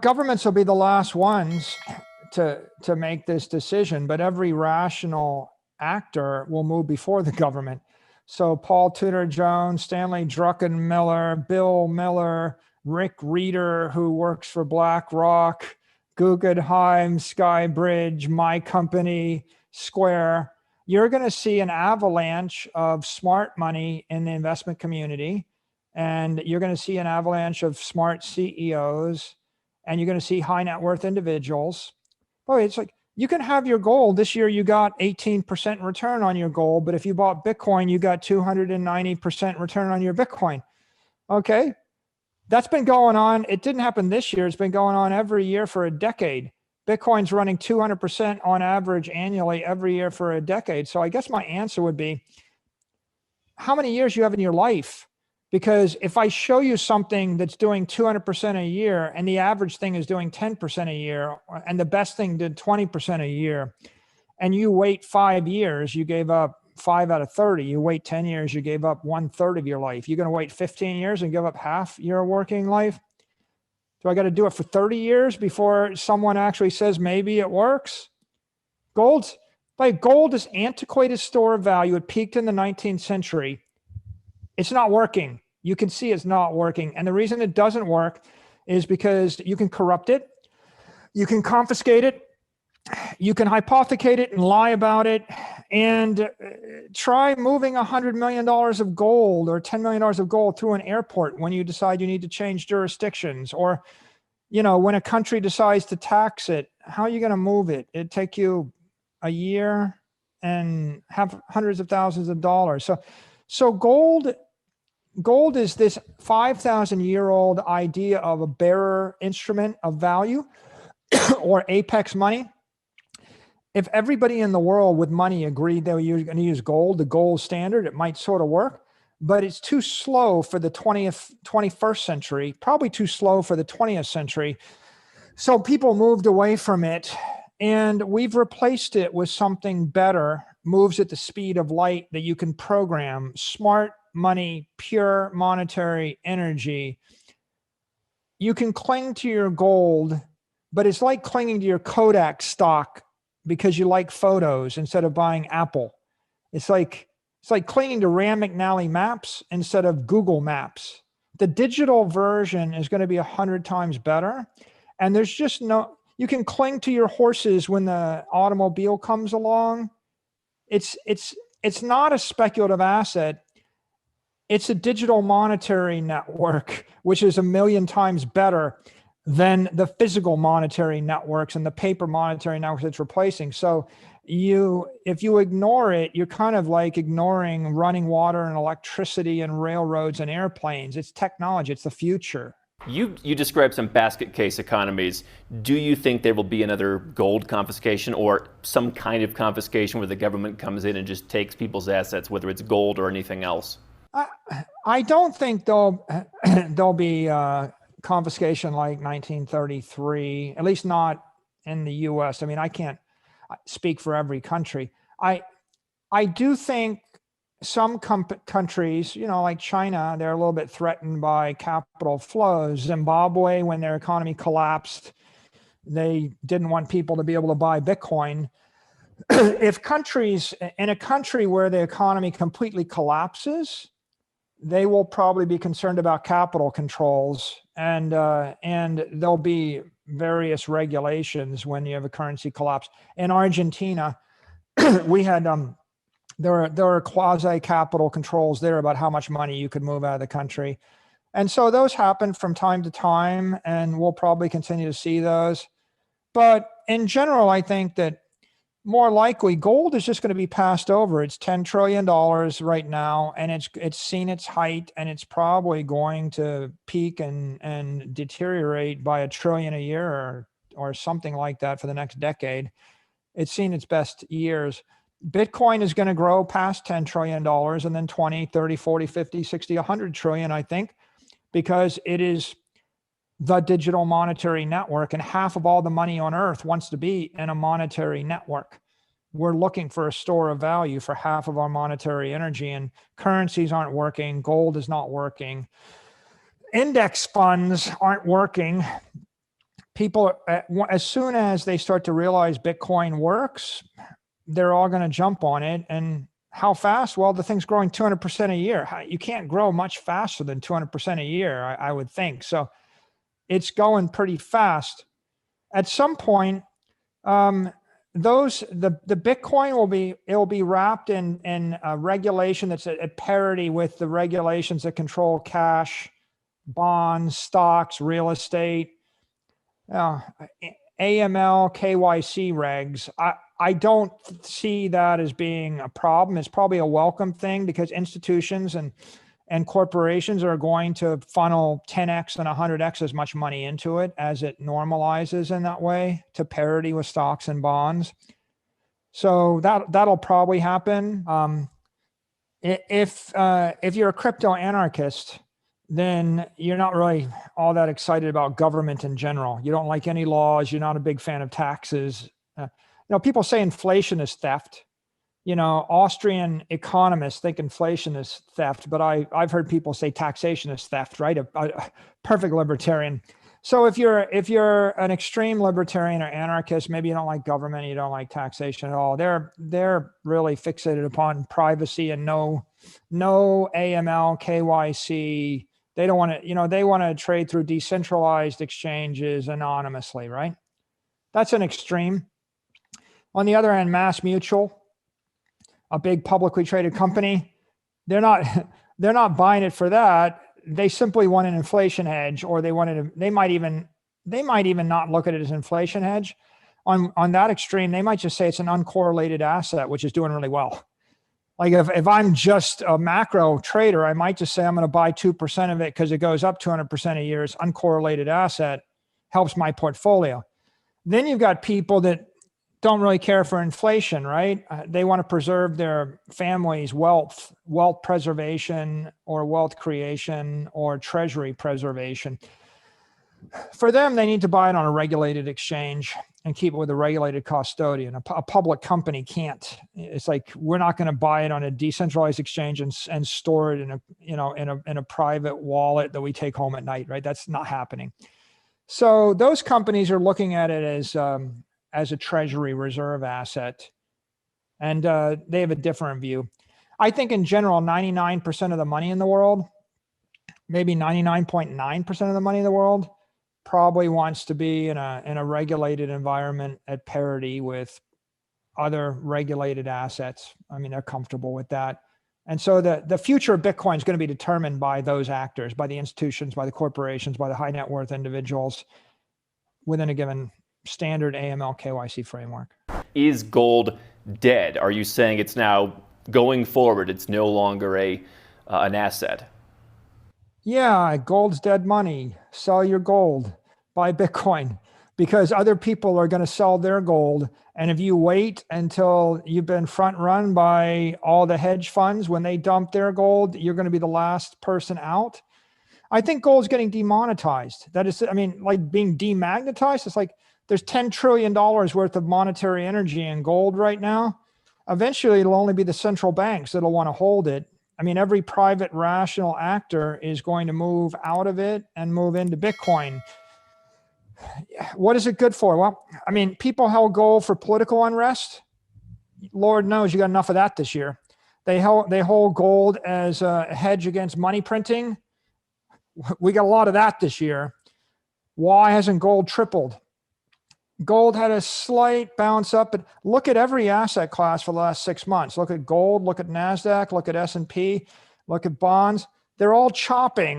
Governments will be the last ones to make this decision, but every rational actor will move before the government. So Paul Tudor Jones, Stanley Druckenmiller, Bill Miller, Rick Reeder, who works for BlackRock, Guggenheim, Skybridge, My Company, Square. You're going to see an avalanche of smart money in the investment community, and you're going to see an avalanche of smart CEOs, and you're going to see high net worth individuals. Boy, it's like you can have your gold. This year you got 18% return on your gold, but if you bought Bitcoin, you got 290% return on your Bitcoin. Okay, that's been going on. It didn't happen this year. It's been going on every year for a decade. Bitcoin's running 200% on average annually every year for a decade. So I guess my answer would be, how many years you have in your life? Because if I show you something that's doing 200% a year and the average thing is doing 10% a year and the best thing did 20% a year, and you wait 5 years, you gave up 5 out of 30. You wait 10 years, you gave up 1/3 of your life. You're going to wait 15 years and give up half your working life? Do I got to do it for 30 years before someone actually says maybe it works? Gold is antiquated store of value. It peaked in the 19th century. It's not working. You can see it's not working. And the reason it doesn't work is because you can corrupt it. You can confiscate it. You can hypothecate it and lie about it. And try moving $100 million of gold or $10 million of gold through an airport when you decide you need to change jurisdictions, or, when a country decides to tax it. How are you going to move it? It'd take you a year and have hundreds of thousands of dollars. So gold is this 5,000-year-old idea of a bearer instrument of value or apex money. If everybody in the world with money agreed they were going to use gold, the gold standard, it might sort of work, but it's too slow for the 21st century, probably too slow for the 20th century. So people moved away from it, and we've replaced it with something better, moves at the speed of light that you can program, smart money, pure monetary energy. You can cling to your gold, but it's like clinging to your Kodak stock because you like photos instead of buying Apple. It's like clinging to Rand McNally maps instead of Google Maps. The digital version is going to be 100 times better. And there's just you can cling to your horses when the automobile comes along. It's not a speculative asset. It's a digital monetary network, which is 1,000,000 times better than the physical monetary networks and the paper monetary networks it's replacing. So if you ignore it, you're kind of like ignoring running water and electricity and railroads and airplanes. It's technology. It's the future. You described some basket case economies. Do you think there will be another gold confiscation or some kind of confiscation where the government comes in and just takes people's assets, whether it's gold or anything else? I don't think there'll be confiscation like 1933, at least not in the US. I mean, I can't speak for every country. I do think some countries, like China, they're a little bit threatened by capital flows. Zimbabwe, when their economy collapsed, they didn't want people to be able to buy Bitcoin. If countries in a country where the economy completely collapses, they will probably be concerned about capital controls, and there'll be various regulations when you have a currency collapse. In Argentina, we had there are quasi capital controls there about how much money you could move out of the country, and so those happen from time to time, and we'll probably continue to see those. But in general, I think that more likely gold is just going to be passed over. It's $10 trillion right now, and it's seen its height, and it's probably going to peak and deteriorate by $1 trillion a year or something like that for the next decade. It's seen its best years. Bitcoin is going to grow past $10 trillion and then 20, 30, 40, 50, 60, 100 trillion, I think, because it is the digital monetary network, and half of all the money on earth wants to be in a monetary network. We're looking for a store of value for half of our monetary energy, and currencies aren't working. Gold is not working. Index funds aren't working. people, as soon as they start to realize Bitcoin works, they're all going to jump on it. And how fast? Well, the thing's growing 200% a year. You can't grow much faster than 200% a year, I would think. So it's going pretty fast. At some point, the Bitcoin will be wrapped in regulation that's at parity with the regulations that control cash, bonds, stocks, real estate, AML, KYC regs. I don't see that as being a problem. It's probably a welcome thing because institutions and corporations are going to funnel 10x and 100x as much money into it as it normalizes in that way to parity with stocks and bonds. So that'll probably happen. If you're a crypto anarchist, then you're not really all that excited about government in general. You don't like any laws. You're not a big fan of taxes. People say inflation is theft. Austrian economists think inflation is theft, but I've heard people say taxation is theft, right? A perfect libertarian. So if you're an extreme libertarian or anarchist, maybe you don't like government, you don't like taxation at all. They're really fixated upon privacy and no AML, KYC. They don't want to, they want to trade through decentralized exchanges anonymously, right? That's an extreme. On the other hand, Mass Mutual, a big publicly traded company, they're not buying it for that. They simply want an inflation hedge, or they might even not look at it as inflation hedge. On that extreme, they might just say it's an uncorrelated asset, which is doing really well. Like if I'm just a macro trader, I might just say I'm going to buy 2% of it because it goes up 200% a year. It's uncorrelated asset, helps my portfolio. Then you've got people that don't really care for inflation, right? They want to preserve their family's wealth preservation or wealth creation or treasury preservation. For them, they need to buy it on a regulated exchange and keep it with a regulated custodian. A public company can't. It's like, we're not going to buy it on a decentralized exchange and store it in a private wallet that we take home at night, right? That's not happening. So those companies are looking at it as a treasury reserve asset, and they have a different view. I think in general, 99% of the money in the world, maybe 99.9% of the money in the world, probably wants to be in a regulated environment at parity with other regulated assets. I mean, they're comfortable with that. And so the future of Bitcoin is going to be determined by those actors, by the institutions, by the corporations, by the high net worth individuals within a given standard AML KYC framework. Is gold dead? Are you saying it's now going forward, it's no longer an asset? Yeah, gold's dead money. Sell your gold, buy Bitcoin, because other people are going to sell their gold. And if you wait until you've been front run by all the hedge funds, when they dump their gold, you're going to be the last person out. I think gold's getting demonetized. That is, like being demagnetized. It's like there's $10 trillion worth of monetary energy in gold right now. Eventually, it'll only be the central banks that'll want to hold it. Every private rational actor is going to move out of it and move into Bitcoin. What is it good for? Well, people held gold for political unrest. Lord knows you got enough of that this year. They hold gold as a hedge against money printing. We got a lot of that this year. Why hasn't gold tripled? Gold had a slight bounce up, but look at every asset class for the last 6 months. Look at gold, look at NASDAQ, look at S&P, look at bonds. They're all chopping